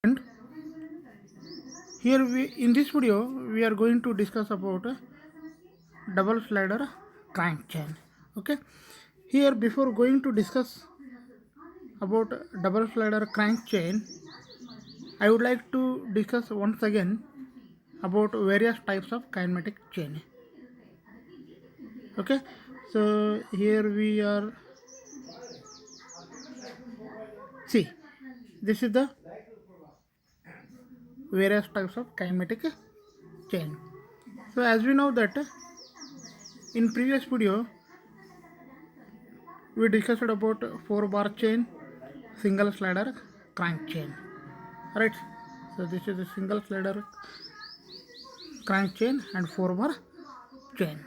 And here in this video we are going to discuss about double slider crank chain. Okay, here before going to discuss about double slider crank chain, I would like to discuss once again about various types of kinematic chain. Okay, so here we are, see, this is the various types of kinematic chain. So as we know that in previous video we discussed about 4-bar chain, single slider crank chain, right? So this is a single slider crank chain and 4-bar chain.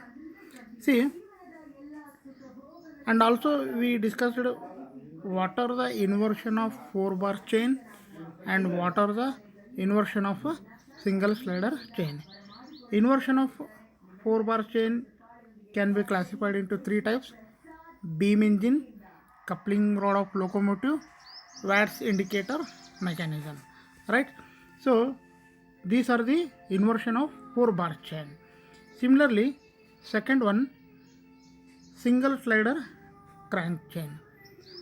See, and also we discussed what are the inversion of 4-bar chain and what are the inversion of a single slider chain. Inversion of 4-bar chain can be classified into 3 types: beam engine, coupling rod of locomotive, Watt's indicator mechanism, right? So these are the inversion of 4-bar chain. Similarly, second one, single slider crank chain.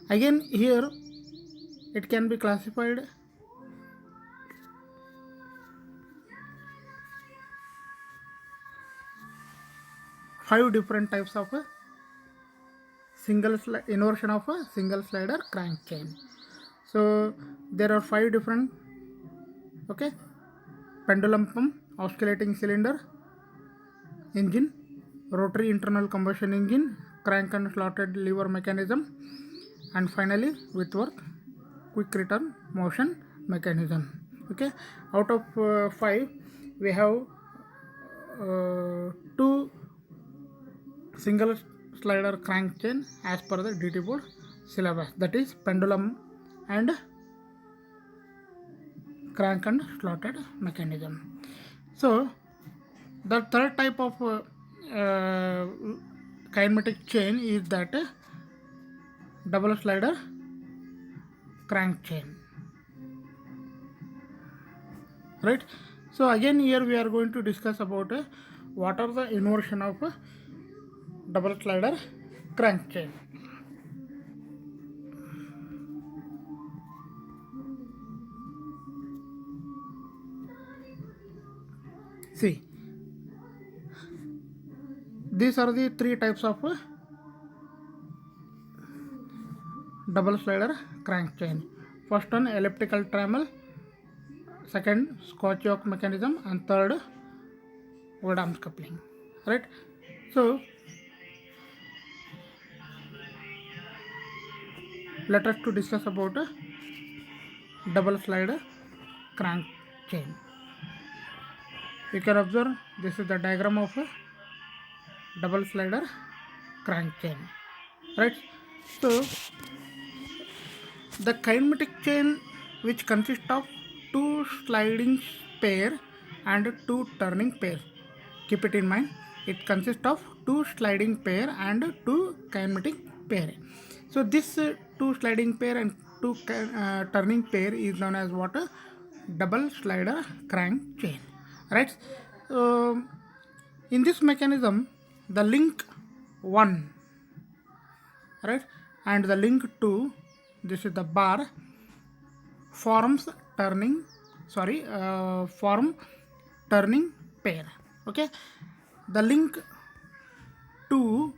Again here it can be classified 5 different types of a inversion of a single slider crank chain. So there are 5 different, okay: pendulum pump, oscillating cylinder engine, rotary internal combustion engine, crank and slotted lever mechanism, and finally Whitworth quick return motion mechanism. Okay, out of 5 we have 2 single slider crank chain as per the DT board syllabus, that is pendulum and crank and slotted mechanism. So the third type of kinematic chain is that double slider crank chain, right? So again here we are going to discuss about what are the inversion of double slider crank chain. See, these are the 3 types of double slider crank chain. First one, elliptical trammel; second, Scotch yoke mechanism; and third, wood arms coupling, right? So let us to discuss about double slider crank chain. You can observe this is the diagram of a double slider crank chain, right? So the kinematic chain, which consists of 2 sliding pair and 2 turning pair. Keep it in mind, it consists of 2 sliding pair and 2 kinematic pair. So this 2 sliding pair and 2 turning pair is known as what? Double slider crank chain, right? In this mechanism, the link 1, right, and the link 2, this is the bar, form turning pair. Okay, the link 2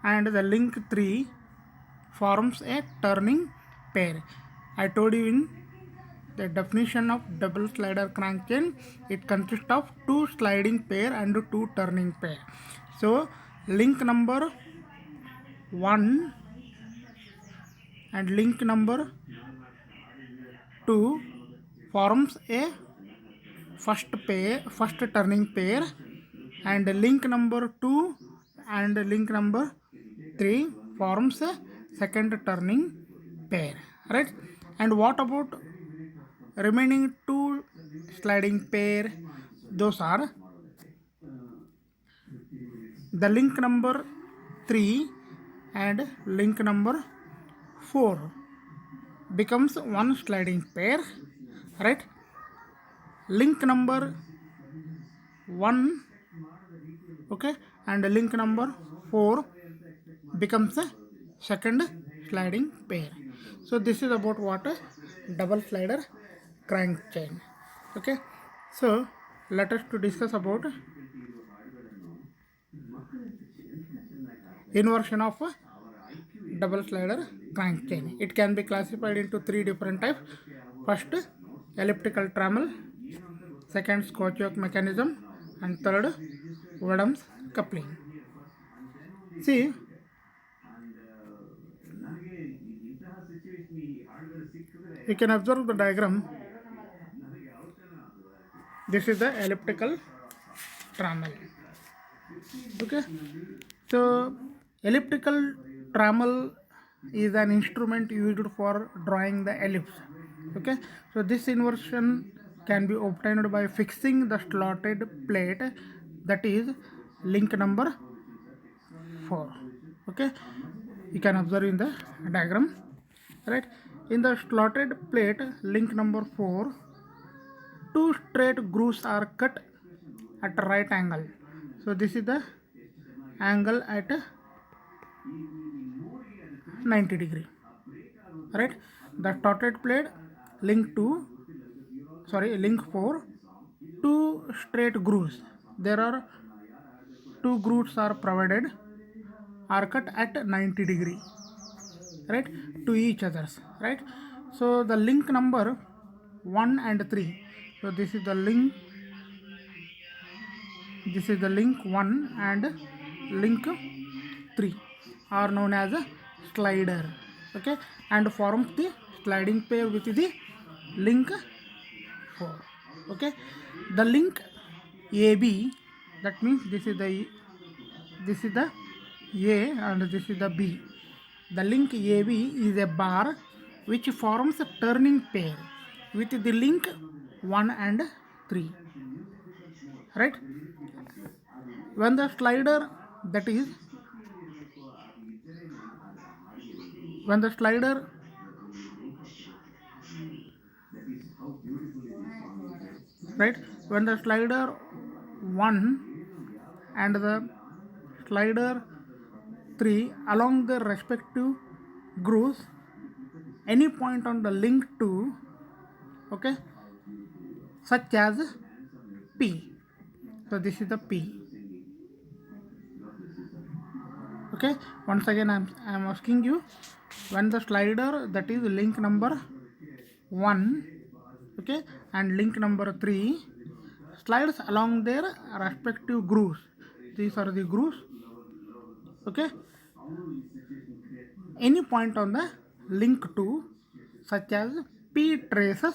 and the link 3 forms a turning pair. I told you in the definition of double slider crank chain, it consists of 2 sliding pair and 2 turning pair. So link number 1 and link number 2 forms a first turning pair, and link number 2 and link number 3 forms a second turning pair, right? And what about remaining 2 sliding pair? Those are the link number 3 and link number 4. becomes one sliding pair, right? Link number 1, okay, and link number 4 becomes a second sliding pair. So this is about what a double slider crank chain. Okay, so let us to discuss about inversion of a double slider crank chain. It can be classified into 3 different types. First, elliptical trammel, second, Scotch yoke mechanism, and third, Wadham's coupling. See, you can observe the diagram. This is the elliptical trammel. Okay, so elliptical trammel is an instrument used for drawing the ellipse. Okay, so this inversion can be obtained by fixing the slotted plate, that is link number 4. Okay, you can observe in the diagram, right? In the slotted plate link number 4, 2 straight grooves are cut at a right angle. So this is the angle at 90 degree, right? The slotted plate link 4, 2 straight grooves. There are 2 grooves are provided, are cut at 90 degree, right, to each others, right? So the link number 1 and 3. So this is the link 1 and link 3 are known as a slider. Okay, and forms the sliding pair with the link 4. Okay, the link AB, that means this is the A and this is the B. The link AB is a bar which forms a turning pair with the link 1 and 3, right? When the slider, that is when the slider right, when the slider 1 and the slider 3 along the respective grooves, any point on the link 2, okay, such as P. So this is the P. Okay, once again I am asking you, when the slider, that is link number 1, okay, and link number 3 slides along their respective grooves, these are the grooves, okay, any point on the link 2 such as P traces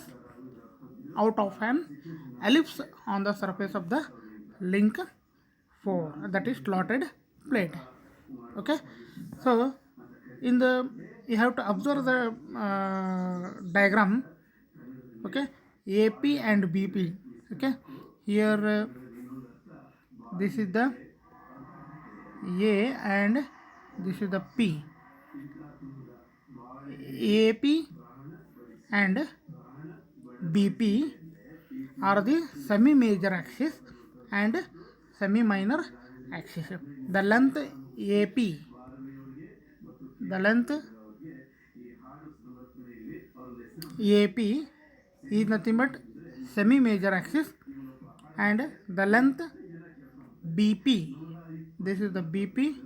out of an ellipse on the surface of the link 4, that is slotted plate. Okay, so in the, you have to observe the diagram. Okay, AP and BP. Okay, here this is the A and this is the P. AP and BP are the semi-major axis and semi-minor axis. The length AP, is nothing but semi-major axis, and the length BP, this is the BP,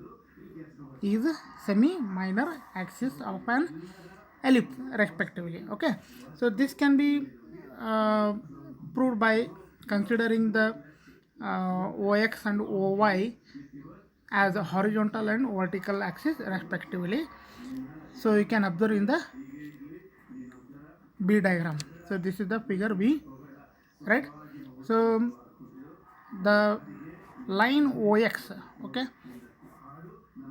is semi-minor axis of an ellipse respectively. Okay, so this can be proved by considering the OX and OY as a horizontal and vertical axis respectively. So you can observe in the B diagram. So this is the figure B, right? So the line OX, okay,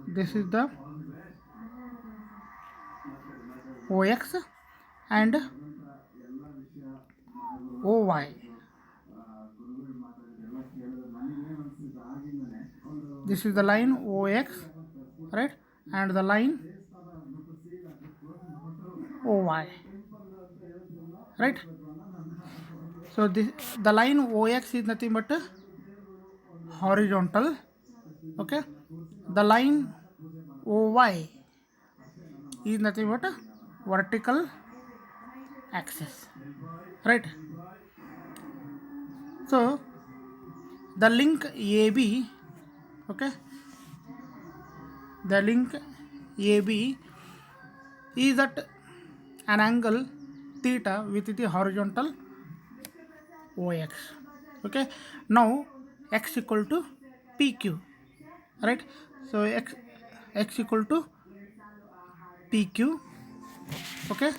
this is the OX and OY. This is the line OX, right, and the line OY. right? So the line OX is nothing but horizontal, okay? The line OY is nothing but vertical axis, right? So the link AB, okay, the link AB is at an angle theta with the horizontal OX, okay. Now x equal to PQ, right? So x equal to PQ, okay.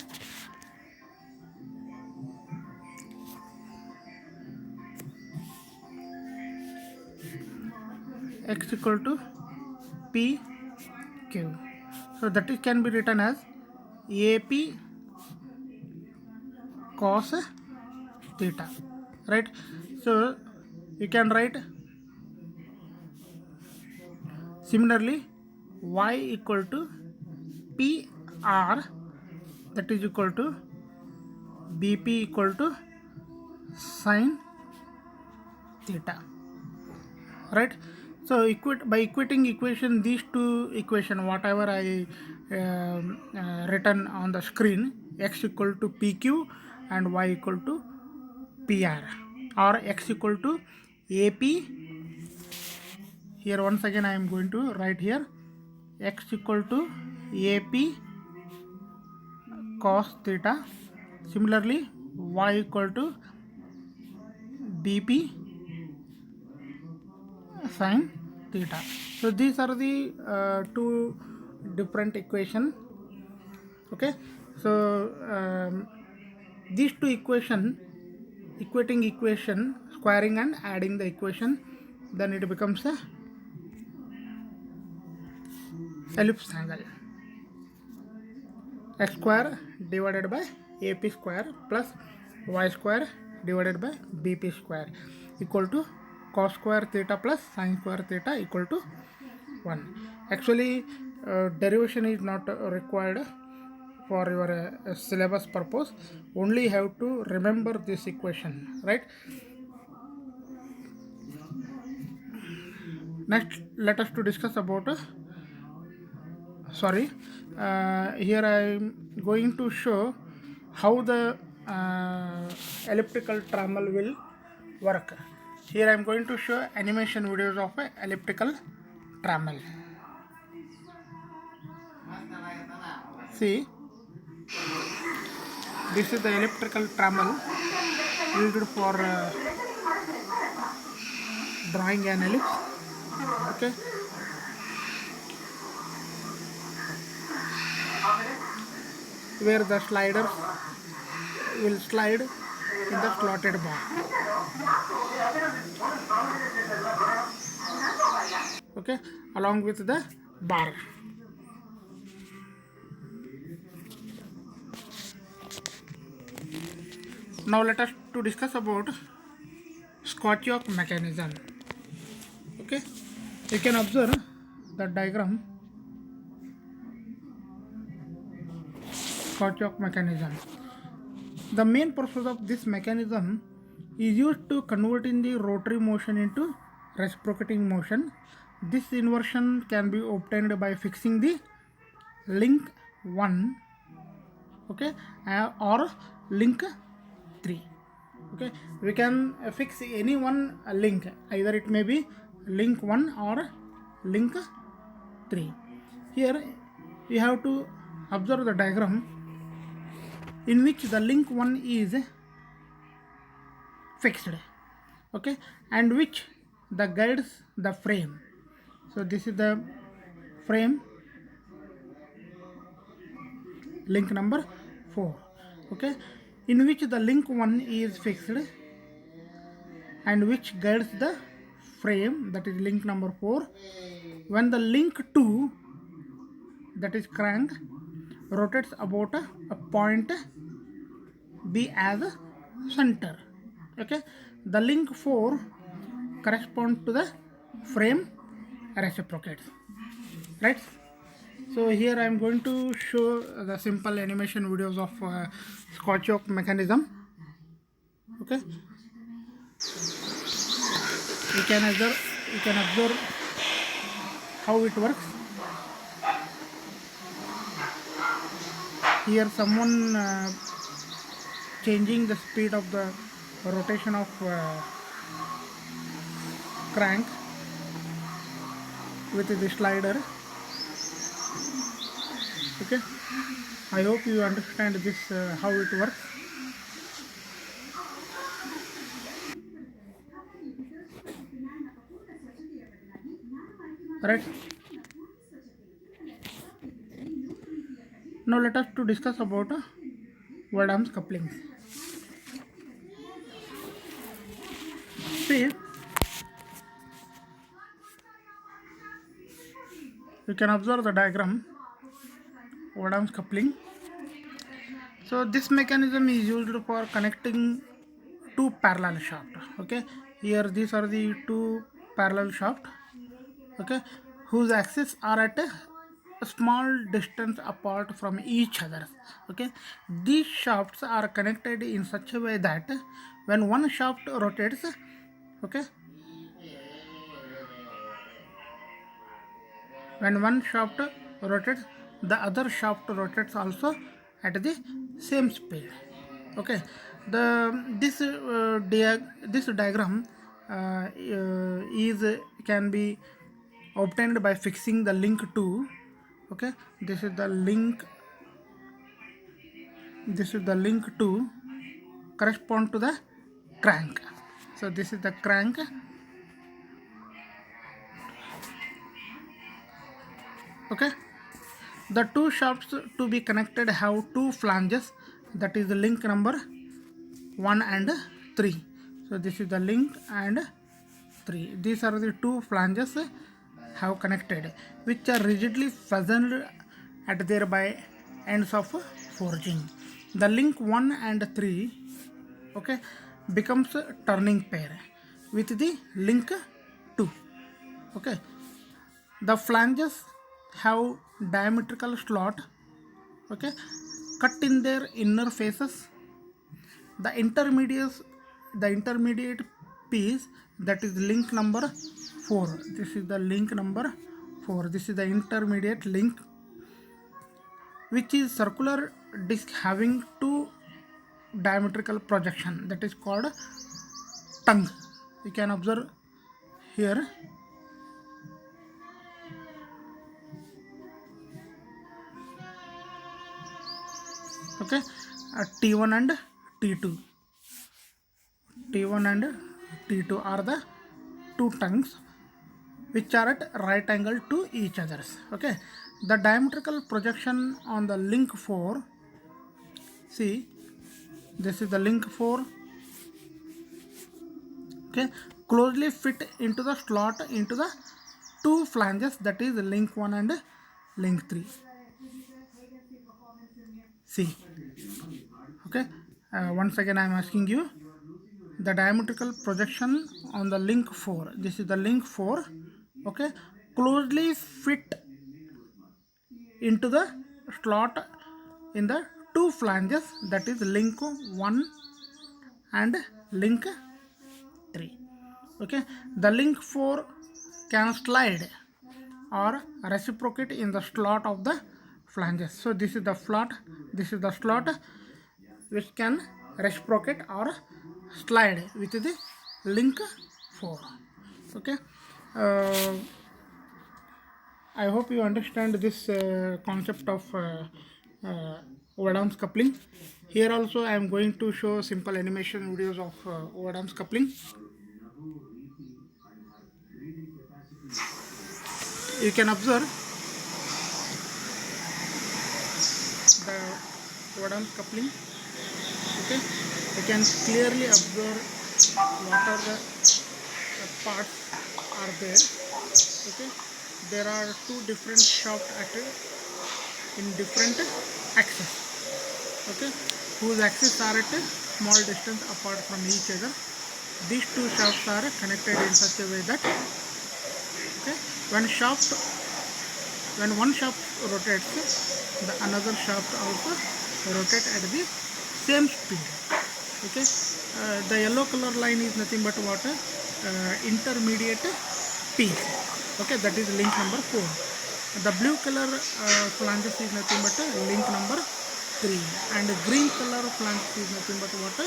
X equal to PQ. So that is can be written as AP cos theta, right? So you can write similarly y equal to PR, that is equal to BP equal to sin theta, right? So by equating equation, these two equation whatever I written on the screen, x equal to PQ and y equal to PR, or x equal to AP. Here once again I am going to write here x equal to AP cos theta. Similarly y equal to BP sin theta. So these are the two different equation, okay. So these two equating equation, squaring and adding the equation, then it becomes a ellipse angle. X square divided by AP square plus y square divided by BP square equal to cos square theta plus sin square theta equal to 1. Actually derivation is not required for your syllabus purpose, only have to remember this equation, right? Next let us to discuss about here I am going to show how the elliptical trammel will work. Here I am going to show animation videos of a elliptical trammel. See, this is the elliptical trammel used for drawing an ellipse, okay. Where the sliders will slide in the slotted bar, okay, along with the bar. Now let us to discuss about Scotch-Yoke mechanism, okay. You can observe the diagram. Scotch-Yoke mechanism. The main purpose of this mechanism is used to convert in the rotary motion into reciprocating motion. This inversion can be obtained by fixing the link 1, okay, or link 3, okay. We can fix any one link, either it may be link 1 or link 3. Here you have to observe the diagram in which the link 1 is fixed, okay, and which the guides the frame. So this is the frame, link number 4, okay, in which the link 1 is fixed and which guides the frame, that is link number 4. When the link 2, that is crank, rotates about a point B as a center, okay, the link 4 corresponds to the frame reciprocates, right? So here I am going to show the simple animation videos of Scotch yoke mechanism. Okay, you can observe how it works. Here someone changing the speed of the rotation of crank with the slider. Okay, I hope you understand this how it works. Right, now let us to discuss about word arms couplings. See, you can observe the diagram word arms coupling. So this mechanism is used for connecting two parallel shaft. Okay, here these are the two parallel shaft, okay, whose axes are at a small distance apart from each other. Okay, these shafts are connected in such a way that when one shaft rotates, okay, when one shaft rotates, the other shaft rotates also at the same speed. Okay, this diagram is can be obtained by fixing the link to, okay, this is the link to correspond to the crank. So this is the crank. Okay, the two shafts to be connected have two flanges, that is the link number 1 and 3. So this is the link and 3. These are the two flanges have connected, which are rigidly fastened at their by ends of forging. The link 1 and 3, okay, becomes a turning pair with the link 2. Okay, the flanges have diametrical slot, okay, cut in their inner faces. The intermediate piece, that is link number 4. This is the link number 4. This is the intermediate link, which is circular disc having two diametrical projection, that is called tongue. You can observe here. Okay, T1 and T2. T1 and T2 are the two tongues which are at right angle to each others. Okay, the diametrical projection on the link 4, see, this is the link 4, okay, closely fit into the slot into the two flanges, that is link 1 and link 3. See, okay, once again I am asking you, the diametrical projection on the link 4, this is the link 4, okay, closely fit into the slot in the two flanges, that is link 1 and link 3. Okay, the link 4 can slide or reciprocate in the slot of the flanges. So this is the slot which can reciprocate or slide with the link 4. Okay, I hope you understand this concept of word arms coupling. Here also I am going to show simple animation videos of word arms coupling. You can observe the word arms coupling. Okay, you can clearly observe what are the parts are there. Okay, there are two different shafts in different axes, okay, whose axes are at a small distance apart from each other. These two shafts are connected in such a way that, okay, when one shaft rotates, the another shaft also rotate at the same speed. Okay, the yellow color line is nothing but what, intermediate piece. Okay, that is link number 4. The blue color flanges is nothing but link number 3, and green color flange is nothing but what,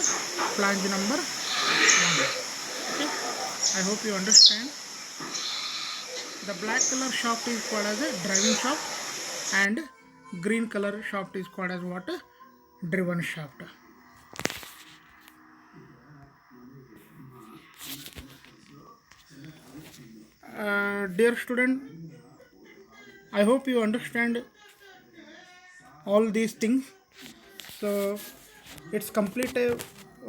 flange number 1. Okay, I hope you understand. The black color shaft is called as a driving shaft, and green color shaft is called as what, driven shaft. Dear student, I hope you understand all these things. So it's complete a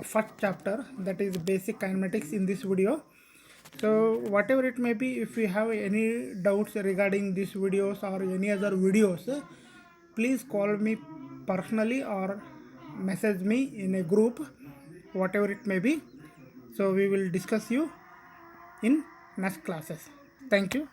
first chapter, that is basic kinematics, in this video. So whatever it may be, if you have any doubts regarding these videos or any other videos, please call me personally or message me in a group, whatever it may be. So we will discuss you in next classes. Thank you.